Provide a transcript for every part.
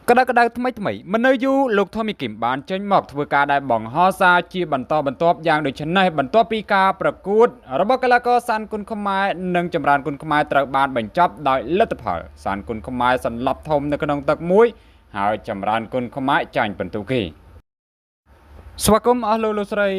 ក្តៅថ្មីមិននៅយូរលោកថមីគឹមបានចេញមកធ្វើការដែលបង្ហោះសារជាបន្តបន្ទាប់យ៉ាងដូចនេះបន្ទាប់ពីការប្រកួតរបស់កីឡាករសានគុណខ្មែរនិងចម្រើនគុណខ្មែរត្រូវបានបញ្ចប់ដោយលទ្ធផលសានគុណខ្មែរសន្លប់ធំនៅក្នុងទឹកមួយហើយចម្រើនគុណខ្មែរចាញ់ពិន្ទុគេស្វាគមន៍អស់លោកស្រី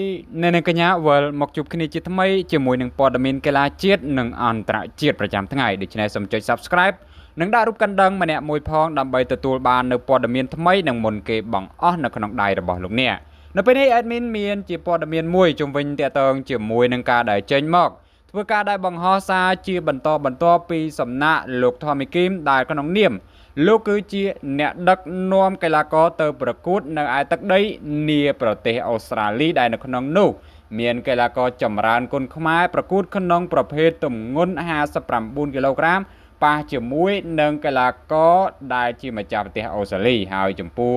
អ្នកនាងកញ្ញាវិលមកជួបគ្នាជាថ្មីជាមួយនឹងព័ត៌មានកីឡាជាតិនិងអន្តរជាតិប្រចាំថ្ងៃដូច្នេះសូមចុច Subscribe និងដាក់រូបកណ្ដឹងម្នាក់មួយផងដើម្បីទទួលបាននូវព័ត៌មានថ្មីនិងមុនគេបង្អស់នៅក្នុងដៃរបស់លោកអ្នកនៅពេលនេះ Admin មានជាព័ត៌មានមួយជំវិញតាក់ទងជាមួយនឹងការដែលចេញមកធ្វើការដែលបង្ហោះសារជាបន្តបន្ទាប់ពីសំណាក់លោកថមីគឹមដែលក្នុងនាមលោកគឺជាអ្នកដឹកនាំកីឡាករទៅប្រកួតនៅឯទឹកដីនាប្រទេសអូស្ត្រាលីដែលនៅក្នុងនោះមានកីឡាករចម្រើនគុណខ្មែរប្រកួតក្នុងប្រភេទទម្ងន់59គីឡូក្រាមប៉ះជាមួយនឹងកីឡាករដែលជាម្ចាស់ប្រទេសអូស្ត្រាលីហើយចំពោះ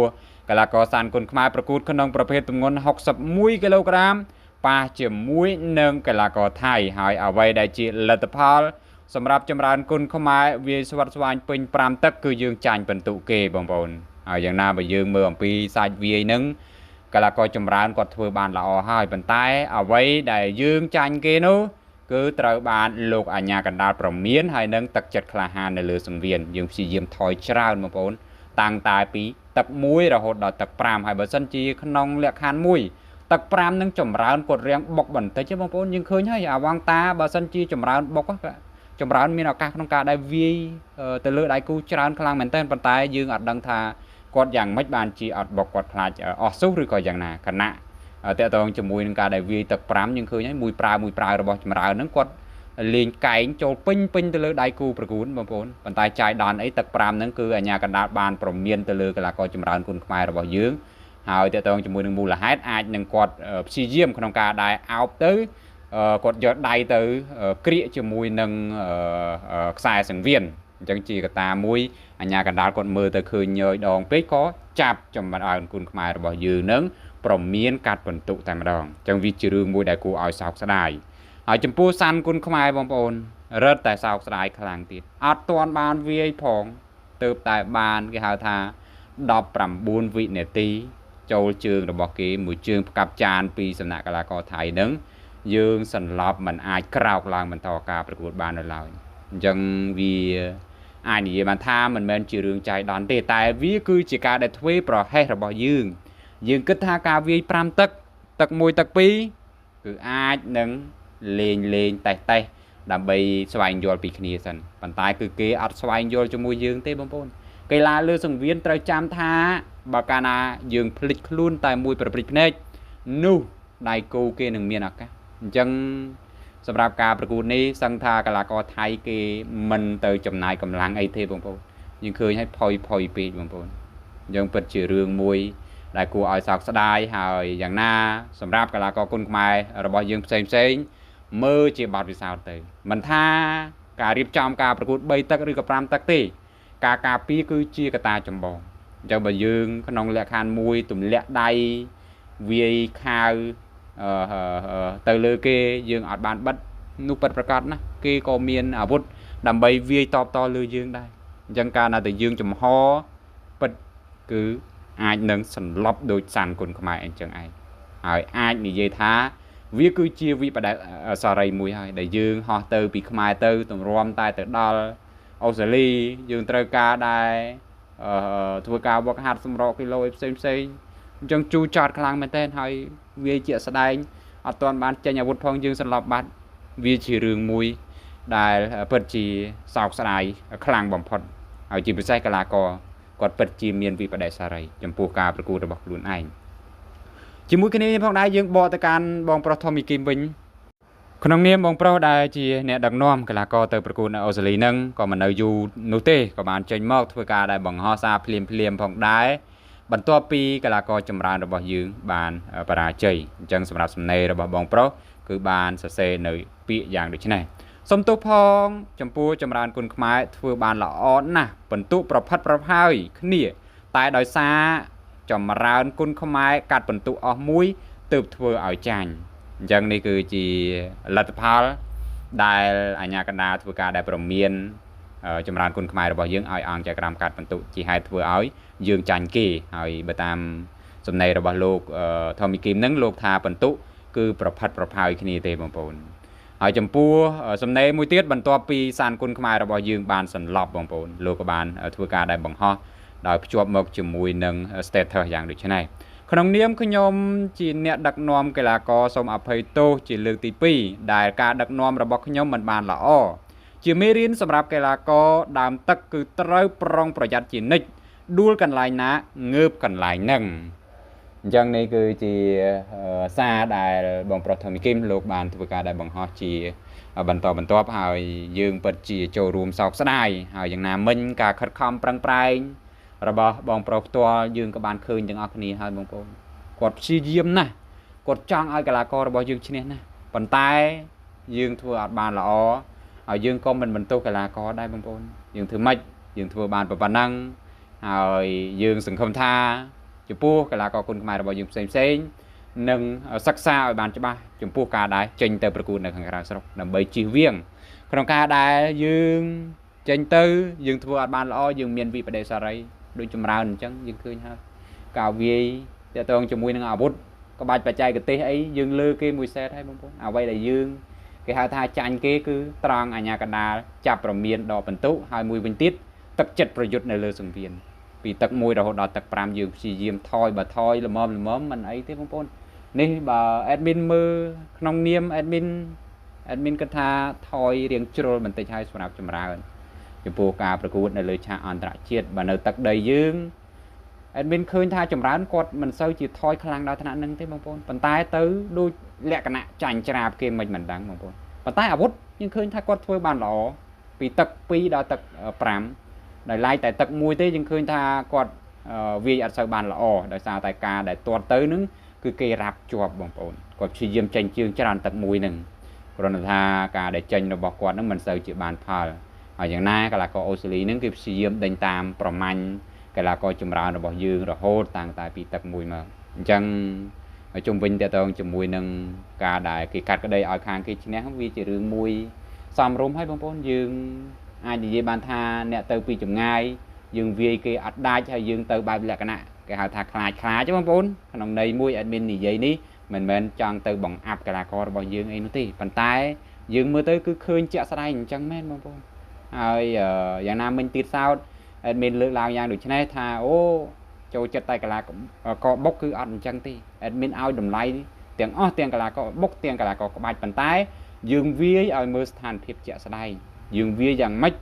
កីឡាករសានគុណខ្មែរប្រកួតក្នុងប្រភេទទម្ងន់61គីឡូក្រាមប៉ះជាមួយនឹងកីឡាករថៃហើយអ្វីដែលជាលទ្ធផលសម្រាប់ចម្រើនគុណខ្មែរវាស្វិតស្វាញពេញ5ទឹកគឺយើងចាញ់ពិន្ទុគេបងប្អូនហើយយ៉ាងណាបើយើងមើលអំពីសាច់វាយនឹងកីឡាករចម្រើនគាត់ធ្វើបានល្អហើយប៉ុន្តែអ្វីដែលយើងចាញ់គេនោះគឺត្រូវបានលោកអាញាកណ្ដាលប្រមានហើយនឹងទឹកចិត្តក្លាហាននៅលើសង្វៀនយើងព្យាយាមថយច្រើនបងប្អូនតាំងតែពីទឹក1រហូតដល់ទឹក5ហើយបើសិនជាក្នុងលក្ខខណ្ឌ1ទឹក5នឹងចម្រើនគាត់រៀងបុកបន្តិចទេបងប្អូនយើងឃើញហើយអាវ៉ាងតាបើសិនជាចម្រើនបុកចម្រើនមានឱកាសក្នុងការដែលវាយទៅលើដៃគូច្រើនខ្លាំងមែនទែនប៉ុន្តែយើងអត់ដឹងថាគាត់យ៉ាងម៉េចបានជាអត់បុកគាត់ខ្លាចអស់ស៊ូឬក៏យ៉ាងណាគណៈតើតើជាមួយនឹងការដែលវាយទឹក5យើងឃើញហើយមួយប្រើរបស់ចម្រើនហ្នឹងគាត់លេងកែងចូលពេញទៅលើដៃគូប្រកួតបងប្អូនប៉ុន្តែចាយដនអីទឹក5ហ្នឹងគឺអាញាកណ្ដាលបានប្រមានទៅលើកីឡាករចម្រើនគុណខ្មែររបស់យើងហើយតើតើជាមួយនឹងមូលហេតុអាចនឹងគាត់ព្យាយាមក្នុងការដែលអោបទៅគាត់យកដៃទៅក្រៀកជាមួយនឹងខ្សែសង្វៀនអញ្ចឹងជាកត្តាមួយអាញាកណ្ដាលគាត់មើលទៅឃើញញយដងពេកក៏ចាប់ចម្រើនគុណខ្មែររបស់យើងនឹងប្រមានកាត់ពិន្ទុតែម្ដងអញ្ចឹងវាជារឿងមួយដែលគួរឲ្យសោកស្ដាយហើយចំពោះសានគុណខ្មែរបងប្អូនរឹតតែសោកស្ដាយខ្លាំងទៀតអត់ទាន់បានវាយផងទើបតែបានគេហៅថា19វិនាទីចូលជើងរបស់គេមួយជើងផ្កាប់ចានពីសំណាក់កីឡាករថៃនឹងយើងសន្លប់មិនអាចក្រោកឡើងបន្តការប្រកួតបាននៅឡើយអញ្ចឹងវាអាចនិយាយបានថាមិនមែនជារឿងចៃដន្យទេតែវាគឺជាការដែលធ្វេសប្រហែសរបស់យើងគិតថាការវាយ5ទឹកទឹក1ទឹក2គឺអាចនឹងលេងតេះដើម្បីស្វែងយល់ពីគ្នាសិនប៉ុន្តែគឺគេអត់ស្វែងយល់ជាមួយយើងទេបងប្អូនកីឡាលើសង្វៀនត្រូវចាំថាបើកាលណាយើងភ្លេចខ្លួនតែមួយប្រព្រឹត្តភ្នែកនោះដៃគូគេនឹងមានឱកាសអញ្ចឹងសម្រាប់ការប្រកួតនេះសឹងថាកីឡាករថៃគេមិនទៅចំណាយកម្លាំងអីទេបងប្អូនយើងឃើញឲ្យផុយពេកបងប្អូនយើងពិតជារឿងមួយដែលគួរឲ្យសោកស្ដាយហើយយ៉ាងណាសម្រាប់កីឡាករគុណខ្មែររបស់យើងផ្សេងមើលជាបទពិសោធន៍ទៅមិនថាការរៀបចំការប្រកួត3ទឹកឬក៏5ទឹកទេការការពារគឺជាកត្តាចម្បងអញ្ចឹងបើយើងក្នុងលក្ខខណ្ឌមួយទម្លាក់ដៃវាយខាវទៅលើគេយើងអត់បានបិទនោះពិតប្រាកដណាគេក៏មានអាវុធដើម្បីវាយតលើយើងដែរអញ្ចឹងការណាតែយើងចំហពិតគឺអាចនឹងសន្លប់ដោយសានគុណខ្មែរអញ្ចឹងឯងហើយអាចនិយាយថាវាគឺជាវិបត្តិសារីមួយហើយដែលយើងហោះទៅពីខ្មែរទៅទម្រាំតែទៅដល់អូស្ត្រាលីយើងត្រូវការដែរធ្វើការវឹកហាត់សម្រកគីឡូផ្សេងអញ្ចឹងជូរចត់ខ្លាំងមែនទែនហើយវាជាស្ដែងអត់ទាន់បានចេញអាវុធផងយើងសន្លប់បាត់វាជារឿងមួយដែលពិតជាសោកស្ដាយខ្លាំងបំផុតហើយជាពិសេសកីឡាករគាត់ពិតជាមានវិបត្តិសារីចំពោះការប្រកួតរបស់ខ្លួនឯងជាមួយគ្នាផងដែរយើងបកទៅកាន់បងប្រុសថមីគឹមវិញក្នុងនាមបងប្រុសដែលជាអ្នកដឹកនាំកីឡាករទៅប្រកួតនៅអូស្ត្រាលីហ្នឹងក៏មិននៅយូរនោះទេក៏បានចេញមកធ្វើការដែលបង្ហោះសារភ្លាមផងដែរបន្ទាប់ពីកីឡាករចម្រើនរបស់យើងបានបរាជ័យអញ្ចឹងសម្រាប់សំណេររបស់បងប្រុសគឺបានសរសេរនៅពាក្យយ៉ាងដូចនេះសុំទោសផងចំពោះចម្រើនគុណខ្មែរធ្វើបានល្អណាស់បន្ទុកប្រផិតប្រផើយគ្នាតែដោយសារចម្រើនគុណខ្មែរកាត់បន្ទុកអស់មួយទើបធ្វើឲ្យចាញ់អញ្ចឹងនេះគឺជាលទ្ធផលដែលអាញាកណ្ដាលធ្វើការដែលប្រមាន ចម្រើនគុណខ្មែររបស់យើងឲ្យអង្គចក្រមកាត់បន្ទុជាហេតុធ្វើឲ្យយើងចាញ់គេហើយបើតាមសំណេររបស់លោកថមីគីមនឹងលោកថាបន្ទុគឺប្រផិតប្រផាយគ្នាទេបងប្អូនហើយចំពោះសំណេរមួយទៀតបន្ទាប់ពីសានគុណខ្មែររបស់យើងបានសន្លប់បងប្អូនលោកក៏បានធ្វើការដែលបង្ហោះដោយភ្ជាប់មកជាមួយនឹង status យ៉ាងដូចនេះក្នុងនាមខ្ញុំជាអ្នកដឹកនាំកីឡាករសូមអភ័យទោសជាលើកទី2ដែលការដឹកនាំរបស់ខ្ញុំមិនបានល្អជាមេរៀនសម្រាប់កីឡាករដើមទឹកគឺត្រូវប្រុងប្រយ័ត្នជានិច្ចដួលកន្លែងណាងើបកន្លែងហ្នឹងអញ្ចឹងនេះគឺជាសារដែលបងប្រុសថមីគីមលោកបានធ្វើការដែលបង្ហោះជាបន្តបន្ទាប់ហើយយើងពិតជាចូលរួមសោកស្ដាយហើយយ៉ាងណាមិញការខិតខំប្រឹងប្រែងរបស់បងប្រុសផ្ទាល់យើងក៏បានឃើញទាំងអស់គ្នាហើយបងប្អូនគាត់ព្យាយាមណាស់គាត់ចង់ឲ្យកីឡាកររបស់យើងឈ្នះណាប៉ុន្តែយើងធ្វើអត់បានល្អហើយយើងក៏មិនបន្ទោសកីឡាករដែរបងប្អូនយើងធ្វើម៉េចយើងធ្វើបានប៉ុណ្ណឹងហើយយើងសង្ឃឹមថាចំពោះកីឡាករគុណខ្មែររបស់យើងផ្សេងៗនឹងសិក្សាឲ្យបានច្បាស់ចំពោះការដែលចេញទៅប្រកួតនៅខាងក្រៅស្រុកដើម្បីជៀសវាងក្នុងការដែលយើងចេញទៅយើងធ្វើអត់បានល្អយើងមានវិបដិសារីដូចចម្រើនអញ្ចឹងយើងឃើញហើយការវាយតកតងជាមួយនឹងអាវុធក្បាច់បច្ចេកទេសអីយើងលើគេមួយសេតហើយបងប្អូនអ្វីដែលយើងគេហៅថាចាញ់គេគឺត្រង់អាញាកដាលចាប់ប្រមានដកបន្ទុហើយមួយវិញទៀតទឹកចិត្តប្រយុទ្ធនៅលើសង្វៀនពីទឹក1រហូតដល់ទឹក5យើងព្យាយាមថយបើថយល្មមមិនអីទេបងប្អូននេះបើអេដមីនមើលក្នុងនាមអេដមីនគិតថាថយរៀងជ្រុលបន្តិចហើយសម្រាប់ចម្រើនចំពោះការប្រកួតនៅលើឆាកអន្តរជាតិបើនៅទឹកដីយើងអេដមីនឃើញថាចម្រើនគាត់មិនសូវជាថយខ្លាំងដល់ថ្នាក់ហ្នឹងទេបងប្អូនប៉ុន្តែទៅដូចលក្ខណៈចាញ់ច្រាបគេមិនដឹងបងប្អូនប៉ុន្តែអាវុធយើងឃើញថាគាត់ធ្វើបានល្អពីទឹក2ដល់ទឹក5ដោយឡែកតែទឹក1ទេយើងឃើញថាគាត់វាយអត់សូវបានល្អដោយសារតែការដែលទាត់ទៅហ្នឹងគឺគេរ៉ាប់ជាប់បងប្អូនគាត់ព្យាយាមចេញជើងច្រើនទឹក1ហ្នឹងគ្រាន់តែថាការដែលចេញរបស់គាត់ហ្នឹងមិនសូវជាបានផលហើយយ៉ាងណាកីឡាករអូស្ត្រាលីហ្នឹងគឺព្យាយាមដេញតាមប្រមាញ់កីឡាករចម្រើនរបស់យើងរហូតតាំងតែពីទឹក1មកអញ្ចឹងជុំវិញតទៅជាមួយនឹងការដែលគេកាត់ក្តីឲ្យខាងគេឈ្នះវាជារឿងមួយសមរម្យហើយបងប្អូនយើងអាចនិយាយបានថាអ្នកទៅពីចម្ងាយយើងវាយគេអត់ដាច់ហើយយើងទៅបែបលក្ខណៈគេហៅថាខ្លាចបងប្អូនក្នុងន័យមួយអេដមីននិយាយនេះមិនមែនចង់ទៅបង្អាប់កីឡាកររបស់យើងអីនោះទេប៉ុន្តែយើងមើលទៅគឺឃើញជាក់ស្ដែងអញ្ចឹងមែនបងប្អូនហើយយ៉ាងណាមិញទៀតសោតអេដមីនលើកឡើងយ៉ាងដូចនេះថាអូចូលចិត្តតែកីឡាករបុកគឺអត់អញ្ចឹងទេអេដមីនឲ្យតម្លៃទាំងអស់ទាំងកីឡាករបុកទាំងកីឡាករក្បាច់ប៉ុន្តែយើងវាយឲ្យមើលស្ថានភាពជាក់ស្ដែងយើងវាយយ៉ាងម៉េច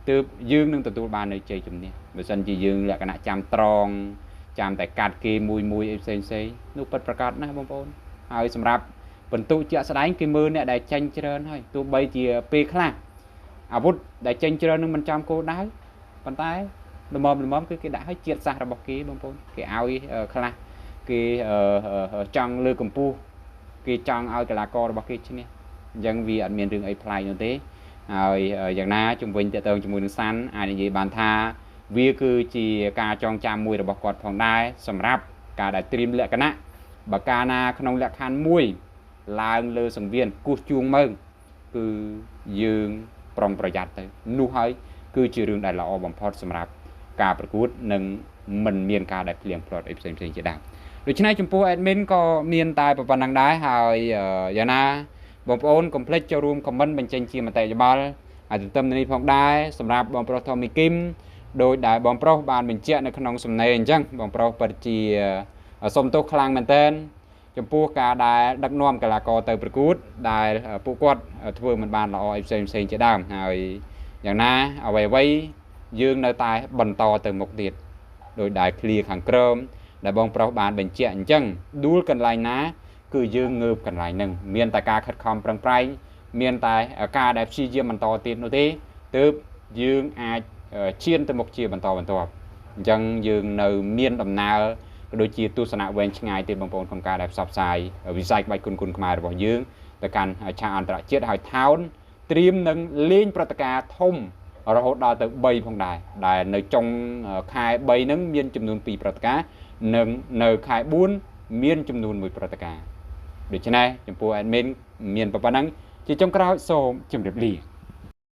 ទើបយើងនឹងទទួលបាននៅជ័យជំនះបើមិនជាយើងលក្ខណៈចាំត្រង់ចាំតែកាត់គេមួយអីផ្សេងនោះពិតប្រាកដណាស់បងប្អូនហើយសម្រាប់បន្ទុកជាក់ស្ដែងគេមើលអ្នកដែលចាញ់ច្រើនហើយទោះបីជាពេលខ្លះអាវុធដែលចាញ់ច្រើននឹងមិនចាំគោលដៅប៉ុន្តែល្មមគឺគេដាក់ឲ្យជាតិសាសរបស់គេបងប្អូនគេឲ្យខ្លះគេចង់លើកកម្ពស់គេចង់ឲ្យកីឡាកររបស់គេឈ្នះអញ្ចឹងវាអត់មានរឿងអីប្លែកនោះទេហើយយ៉ាងណាជំវិញតទៅជាមួយនឹងសាន់អាចនិយាយបានថាវាគឺជាការចងចាំមួយរបស់គាត់ផងដែរសម្រាប់ការដែលត្រៀមលក្ខណៈបើកាលណាក្នុងលក្ខខណ្ឌមួយឡើងលើសង្វៀនគោះជួងមើងគឺយើងប្រុងប្រយ័ត្នទៅនោះហើយគឺជារឿងដែលល្អបំផុតសម្រាប់ការប្រកួតនិងមិនមានការដែលភ្លៀងផ្លត់អីផ្សេងជាដើមដូច្នេះចំពោះ admin ក៏មានតែប៉ុណ្្នឹងដែរហើយយ៉ាងណាបងប្អូនកុំភ្លេចចូលរួម comment បញ្ចេញជាមតិយោបល់ហើយទន្ទឹមនេះផងដែរសម្រាប់បងប្រុស Tommy Kim ដោយដែលបងប្រុសបានបញ្ជាក់នៅក្នុងសំណេរអញ្ចឹងបងប្រុសពិតជាសុំទោសខ្លាំងមែនទែនចំពោះការដែលដឹកនាំកីឡាករទៅប្រកួតដែលពួកគាត់ធ្វើមិនបានល្អអីផ្សេងជាដើមហើយយ៉ាងណាអ្វីយើងនៅតែបន្តទៅមុខទៀតដោយដែលឃ្លាខាងក្រោមដែលបងប្រុសបានបញ្ជាក់អញ្ចឹងដួលកន្លែងណាគឺយើងងើបកន្លែងហ្នឹងមានតែការខិតខំប្រឹងប្រែងមានតែការដែលព្យាយាមបន្តទៀតនោះទេទើបយើងអាចឈានទៅមុខជាបន្តបន្ទាប់អញ្ចឹងយើងនៅមានដំណើរក៏ដូចជាទស្សនៈវែងឆ្ងាយទៀតបងប្អូនក្នុងការដែលផ្សព្វផ្សាយវិស័យក្បាច់គុនខ្មែររបស់យើងទៅកាន់ឆាកអន្តរជាតិហើយថោនត្រៀមនឹងលេងព្រឹត្តិការណ៍ធំរហូតដល់ទៅ3ផងដែរដែលនៅចុងខែ3ហ្នឹងមានចំនួន2ព្រឹត្តិការណ៍និងនៅខែ4មានចំនួន1ព្រឹត្តិការណ៍ដូច្នេះចំពោះ admin មានប៉ុណ្ណឹងជាចុងក្រោយសូមជម្រាបលា